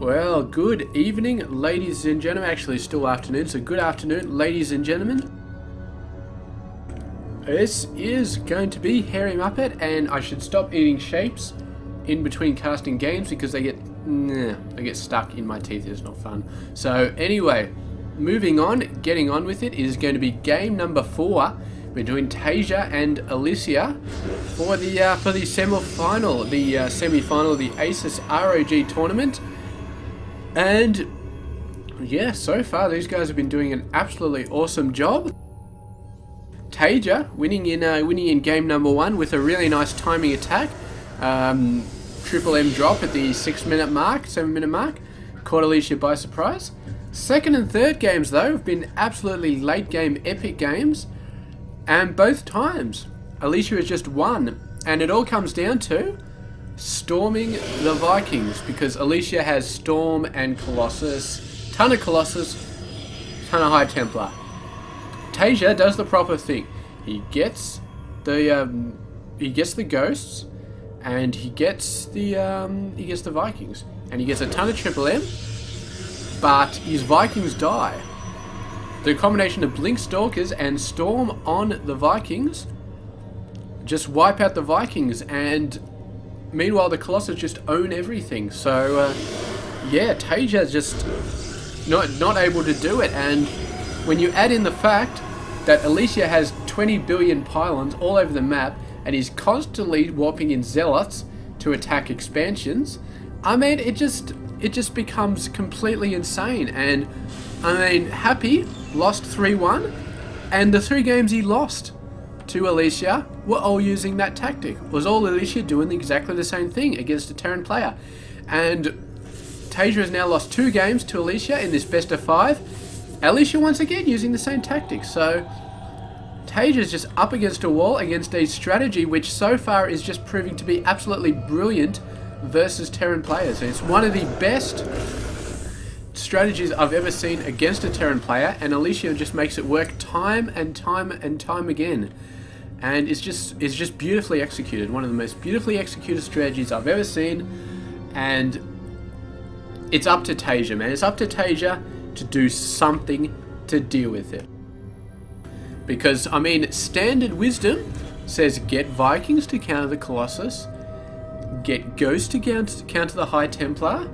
Well, good evening, ladies and gentlemen. Actually, still afternoon, so good afternoon, ladies and gentlemen. This is going to be Hairy Muppet, and I should stop eating shapes in between casting games because they get stuck in my teeth. It's not fun. So anyway, moving on, getting on with it, is going to be game number 4. We're doing TaeJa and Alicia for the semi-final, of the ASUS ROG tournament. And yeah, so far these guys have been doing an absolutely awesome job. TaeJa winning in game number 1 with a really nice timing attack. Triple M drop at the 7-minute mark. Caught Alicia by surprise. Second and third games though have been absolutely late game epic games. And both times, Alicia has just won. And it all comes down to storming the Vikings, because Alicia has Storm and Colossus. Ton of Colossus, ton of High Templar. TaeJa does the proper thing. He gets the ghosts, and he gets the Vikings. And he gets a ton of Triple M, but his Vikings die. The combination of Blink Stalkers and Storm on the Vikings just wipe out the Vikings, and meanwhile the Colossus just own everything. So yeah, TaeJa's just not able to do it. And when you add in the fact that Alicia has 20 billion pylons all over the map and is constantly warping in Zealots to attack expansions, I mean, it just becomes completely insane. And I mean, Happy lost 3-1, and the 3 games he lost to Alicia were all using that tactic. It was all Alicia doing exactly the same thing against a Terran player. And TaeJa has now lost 2 games to Alicia in this best of 5. Alicia once again using the same tactics. So TaeJa is just up against a wall against a strategy which so far is just proving to be absolutely brilliant versus Terran players. And it's one of the best strategies I've ever seen against a Terran player, and Alicia just makes it work time and time and time again. And it's just beautifully executed. One of the most beautifully executed strategies I've ever seen. And it's up to TaeJa, man. It's up to TaeJa to do something to deal with it. Because, I mean, standard wisdom says get Vikings to counter the Colossus, get Ghost to counter the High Templar,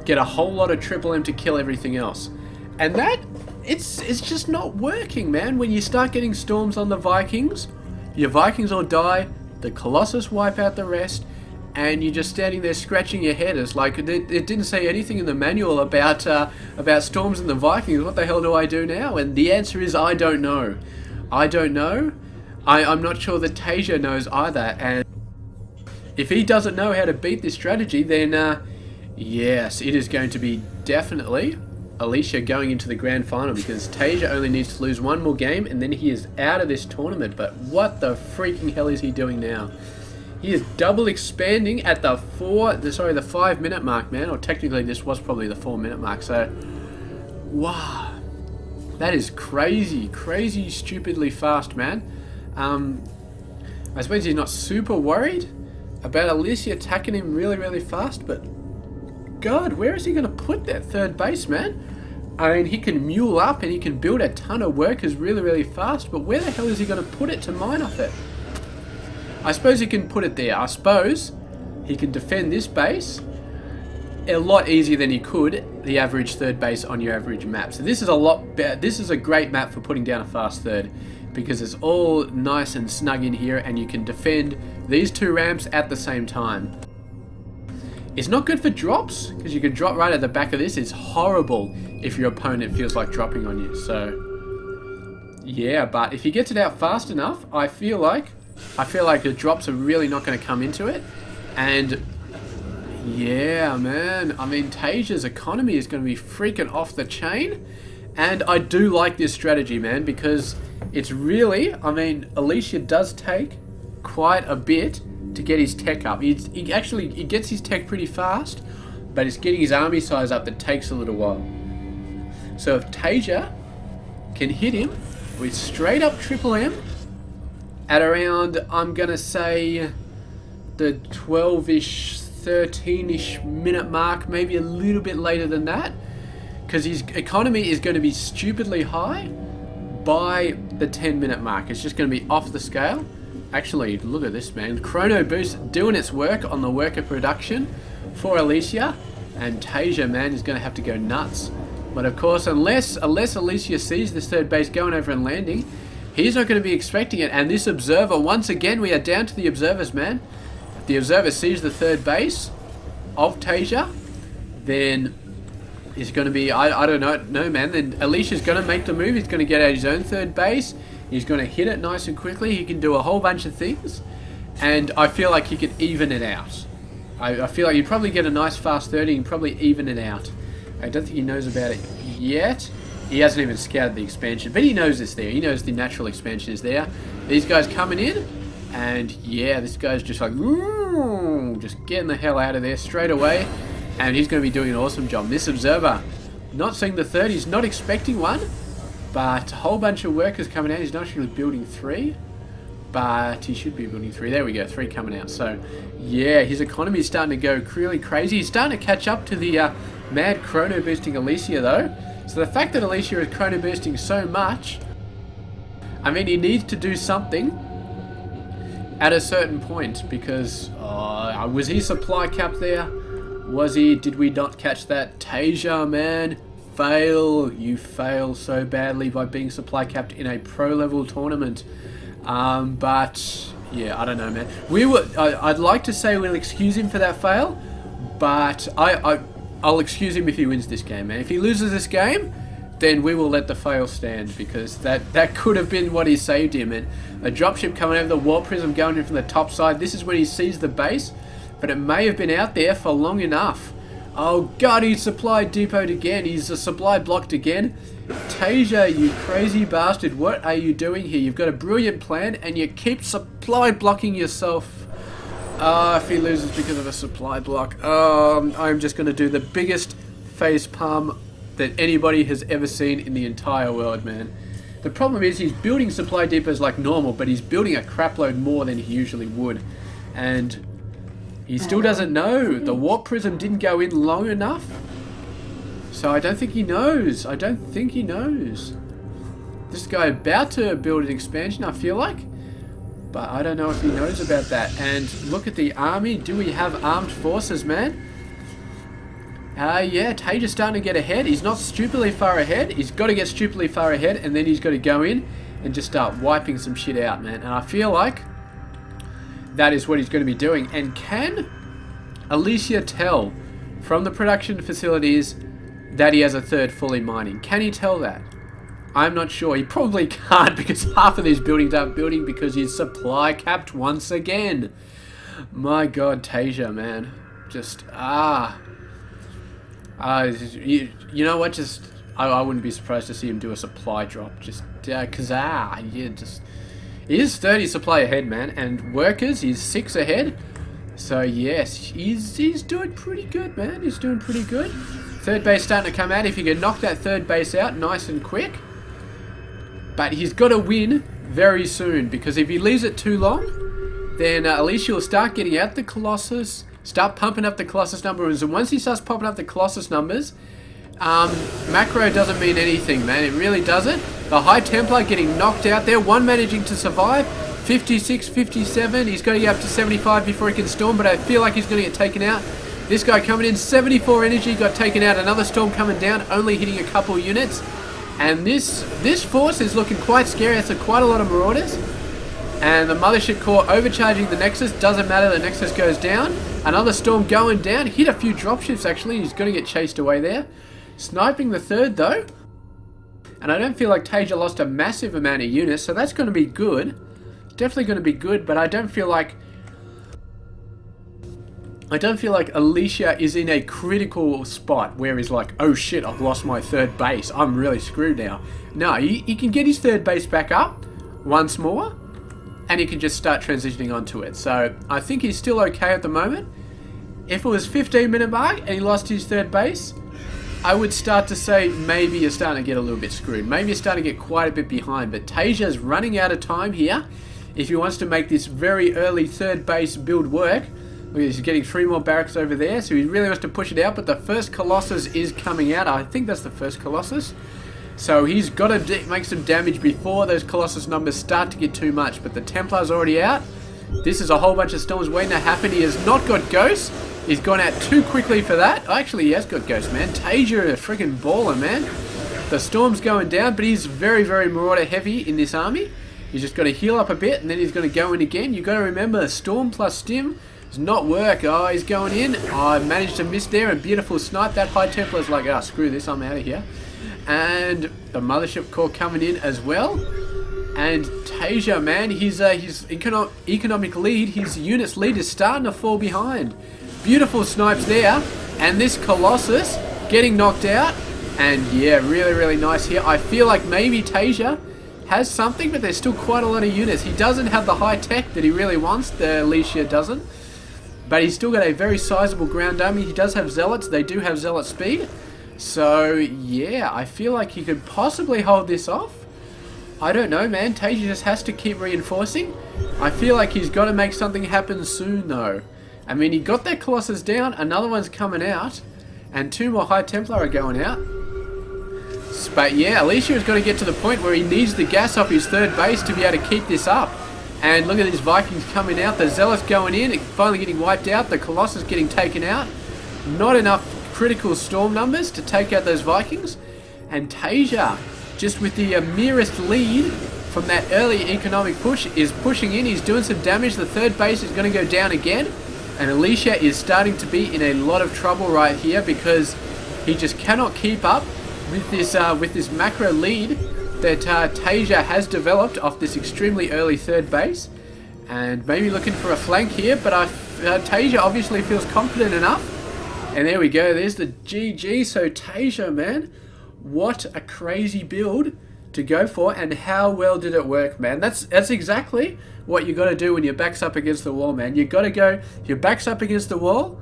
get a whole lot of Triple M to kill everything else. And that, it's just not working, man. When you start getting storms on the Vikings, your Vikings all die, the Colossus wipe out the rest, and you're just standing there scratching your head. It's like, it didn't say anything in the manual about storms and the Vikings. What the hell do I do now? And the answer is, I don't know. I don't know. I'm not sure that TaeJa knows either. And if he doesn't know how to beat this strategy, then yes, it is going to be definitely Alicia going into the grand final, because TaeJa only needs to lose 1 more game and then he is out of this tournament. But what the freaking hell is he doing now? He is double expanding at the 5-minute mark, man. Or technically this was probably the 4-minute mark. So, wow. That is crazy, crazy, stupidly fast, man. I suppose he's not super worried about Alicia attacking him really, really fast, but God, where is he going to put that third base, man? I mean, he can mule up and he can build a ton of workers really, really fast, but where the hell is he going to put it to mine off it? I suppose he can put it there. I suppose he can defend this base a lot easier than he could the average third base on your average map. So this is a lot better. This is a great map for putting down a fast third, because it's all nice and snug in here and you can defend these 2 ramps at the same time. It's not good for drops, because you can drop right at the back of this. It's horrible if your opponent feels like dropping on you. So yeah, but if he gets it out fast enough, I feel like the drops are really not going to come into it. And yeah, man, I mean, TaeJa's economy is going to be freaking off the chain. And I do like this strategy, man, because it's really, I mean, Alicia does take quite a bit to get his tech up. He gets his tech pretty fast, but it's getting his army size up that takes a little while. So if TaeJa can hit him with straight up Triple M at around, I'm gonna say, the 12-ish, 13-ish minute mark, maybe a little bit later than that, because his economy is going to be stupidly high by the 10-minute mark. It's just going to be off the scale. Actually, look at this, man. Chrono Boost doing its work on the worker production for Alicia, and TaeJa, man, is going to have to go nuts. But of course, unless Alicia sees this third base going over and landing, he's not going to be expecting it. And this observer, once again, we are down to the observers, man. If the observer sees the third base of TaeJa, then it's going to be, I don't know, man. Then Alicia's going to make the move. He's going to get out his own third base. He's going to hit it nice and quickly. He can do a whole bunch of things. And I feel like he could even it out. I feel like he'd probably get a nice fast 30 and probably even it out. I don't think he knows about it yet. He hasn't even scouted the expansion, but he knows it's there. He knows the natural expansion is there. These guys coming in, and yeah, this guy's just like, just getting the hell out of there straight away, and he's going to be doing an awesome job. This observer, not seeing the third, he's not expecting one, but a whole bunch of workers coming out. He's not actually building 3, but he should be building 3. There we go, 3 coming out. So yeah, his economy is starting to go really crazy. He's starting to catch up to the mad chrono boosting Alicia though. So the fact that Alicia is chrono boosting so much, I mean, he needs to do something at a certain point, because was he supply capped there? Was he? Did we not catch that? TaeJa, man, fail. You fail so badly by being supply capped in a pro level tournament. But yeah, I don't know, man. I'd like to say we'll excuse him for that fail, but I'll excuse him if he wins this game, man. If he loses this game, then we will let the fail stand, because that could have been what he saved him. And a dropship coming over, the warp prism going in from the top side. This is when he sees the base, but it may have been out there for long enough. Oh god, he's supply depoted again. He's a supply blocked again. TaeJa, you crazy bastard, what are you doing here? You've got a brilliant plan and you keep supply blocking yourself. If he loses because of a supply block, I'm just going to do the biggest face palm that anybody has ever seen in the entire world, man. The problem is he's building supply depots like normal, but he's building a crapload more than he usually would. And he still doesn't know. The warp prism didn't go in long enough. So I don't think he knows. I don't think he knows. This guy about to build an expansion, I feel like. But I don't know if he knows about that. And look at the army. Do we have armed forces, man? Yeah, TaeJa's starting to get ahead. He's not stupidly far ahead. He's got to get stupidly far ahead, and then he's got to go in and just start wiping some shit out, man. And I feel like that is what he's going to be doing. And can Alicia tell from the production facilities that he has a third fully mining? Can he tell that? I'm not sure. He probably can't, because half of these buildings aren't building because he's supply capped once again. My god, TaeJa, man. Just, you know what? Just, I wouldn't be surprised to see him do a supply drop. Just, cause, yeah, just, he is 30 supply ahead, man. And workers, he's 6 ahead. So, yes, he's doing pretty good, man. He's doing pretty good. Third base starting to come out. If he can knock that third base out nice and quick. But he's got to win very soon, because if he leaves it too long, then Alicia will start getting out the Colossus, start pumping up the Colossus numbers, and once he starts popping up the Colossus numbers, macro doesn't mean anything, man. It really doesn't. The High Templar getting knocked out there, one managing to survive, 56, 57, he's got to get up to 75 before he can storm, but I feel like he's going to get taken out. This guy coming in, 74 energy, got taken out, another storm coming down, only hitting a couple units. And this force is looking quite scary. That's quite a lot of marauders. And the Mothership Core overcharging the Nexus. Doesn't matter, the Nexus goes down. Another storm going down. Hit a few dropships actually. He's going to get chased away there. Sniping the third though. And I don't feel like TaeJa lost a massive amount of units. So that's going to be good. It's definitely going to be good. But I don't feel like Alicia is in a critical spot where he's like, oh shit, I've lost my third base. I'm really screwed now. No, he can get his third base back up once more, and he can just start transitioning onto it. So I think he's still okay at the moment. If it was 15-minute mark and he lost his third base, I would start to say maybe you're starting to get a little bit screwed. Maybe you're starting to get quite a bit behind. But TaeJa's running out of time here if he wants to make this very early third base build work. Look, he's getting 3 more barracks over there, so he really wants to push it out, but the first Colossus is coming out. I think that's the first Colossus. So he's got to make some damage before those Colossus numbers start to get too much, but the Templar's already out. This is a whole bunch of storms waiting to happen. He has not got Ghost. He's gone out too quickly for that. Oh, actually, he has got Ghost, man. TaeJa, a freaking baller, man. The storm's going down, but he's very, very Marauder heavy in this army. He's just got to heal up a bit, and then he's going to go in again. You've got to remember, Storm plus Stim does not work. Oh, he's going in. Oh, I managed to miss there, and beautiful snipe. That High Templar's like, ah, screw this, I'm out of here. And the Mothership Core coming in as well. And TaeJa, man, his economic lead, his unit's lead is starting to fall behind. Beautiful snipes there. And this Colossus getting knocked out. And yeah, really, really nice here. I feel like maybe TaeJa has something, but there's still quite a lot of units. He doesn't have the high tech that he really wants. The Alicia doesn't. But he's still got a very sizable ground army. He does have Zealots. They do have Zealot speed. So yeah, I feel like he could possibly hold this off. I don't know, man. TaeJa just has to keep reinforcing. I feel like he's got to make something happen soon, though. I mean, he got that Colossus down. Another one's coming out. And 2 more High Templar are going out. But yeah, Alicia has got to get to the point where he needs the gas off his third base to be able to keep this up. And look at these Vikings coming out. The Zealots going in. Finally getting wiped out. The Colossus getting taken out. Not enough critical storm numbers to take out those Vikings. And TaeJa, just with the merest lead from that early economic push, is pushing in. He's doing some damage. The third base is going to go down again. And Alicia is starting to be in a lot of trouble right here because he just cannot keep up with this macro lead that TaeJa has developed off this extremely early third base. And maybe looking for a flank here, but TaeJa obviously feels confident enough. And there we go, there's the GG. So TaeJa, man, what a crazy build to go for, and how well did it work, man. That's exactly what you got to do when your back's up against the wall, man. You got to go, your back's up against the wall,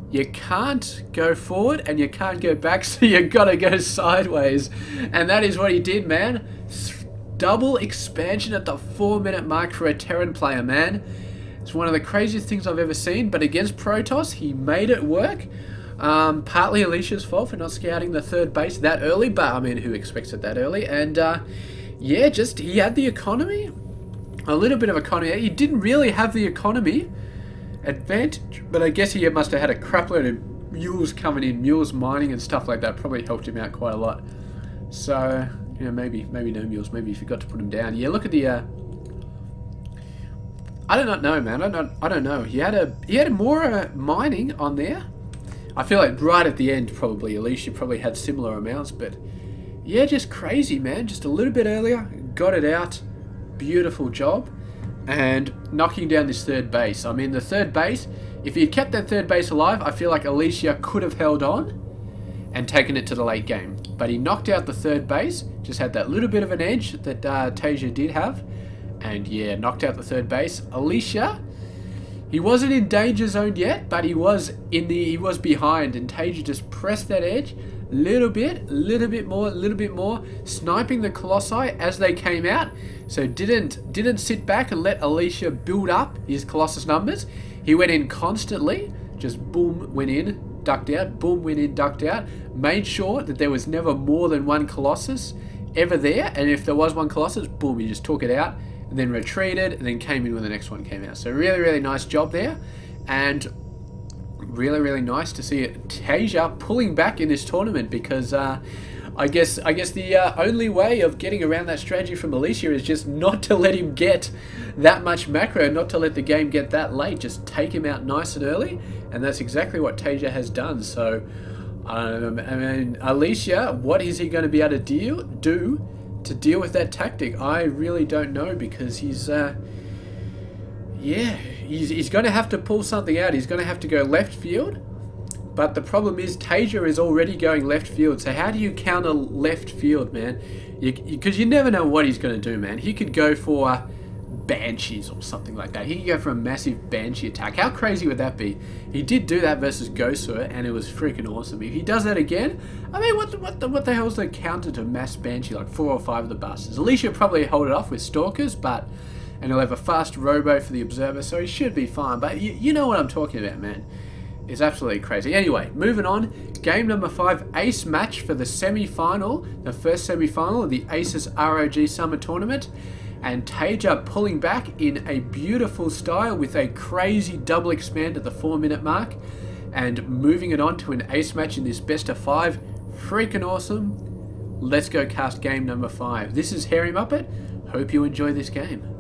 you can't go forward and you can't go back, so you got to go sideways. And that is what he did, man. Double expansion at the 4-minute mark for a Terran player, man. It's one of the craziest things I've ever seen, but against Protoss, he made it work. Partly Alicia's fault for not scouting the third base that early, but I mean, who expects it that early? And yeah, just he had the economy, a little bit of economy. He didn't really have the economy advantage, but I guess he must have had a crapload of mules coming in, mules mining and stuff like that. Probably helped him out quite a lot. So, you know, maybe no mules. Maybe he forgot to put them down. Yeah, look at the. I do not know, man. I don't know. He had more mining on there. I feel like right at the end, probably Alicia probably had similar amounts, but yeah, just crazy, man. Just a little bit earlier, got it out. Beautiful job. And knocking down this third base. I mean, the third base, if he had kept that third base alive, I feel like Alicia could have held on and taken it to the late game. But he knocked out the third base, just had that little bit of an edge that TaeJa did have. And yeah, knocked out the third base. Alicia, he wasn't in danger zone yet, but he was behind, and TaeJa just pressed that edge little bit more, sniping the Colossi as they came out. So didn't sit back and let Alicia build up his Colossus numbers. He went in constantly, just boom, went in, ducked out, boom, went in, ducked out. Made sure that there was never more than one Colossus ever there, and if there was one Colossus, boom, he just took it out, and then retreated, and then came in when the next one came out. So really, really nice job there, and really, really nice to see TaeJa pulling back in this tournament, because I guess the only way of getting around that strategy from Alicia is just not to let him get that much macro, not to let the game get that late, just take him out nice and early, and that's exactly what TaeJa has done. So I mean, Alicia, what is he going to be able to do to deal with that tactic? I really don't know, because he's going to have to pull something out. He's going to have to go left field. But the problem is TaeJa is already going left field. So how do you counter left field, man? Because you never know what he's going to do, man. He could go for Banshees or something like that. He could go for a massive Banshee attack. How crazy would that be? He did do that versus Gosur, and it was freaking awesome. If he does that again, I mean, what the hell's the counter to mass Banshee? Like 4 or 5 of the bastards. Alicia probably hold it off with Stalkers, but and he'll have a fast robo for the observer, so he should be fine. But you know what I'm talking about, man. It's absolutely crazy. Anyway, moving on. Game number 5, ace match for the semi-final, the first semi-final of the ASUS ROG Summer Tournament. And TaeJa pulling back in a beautiful style with a crazy double expand at the 4-minute mark. And moving it on to an ace match in this best of 5. Freaking awesome. Let's go cast game number 5. This is Hairy Muppet. Hope you enjoy this game.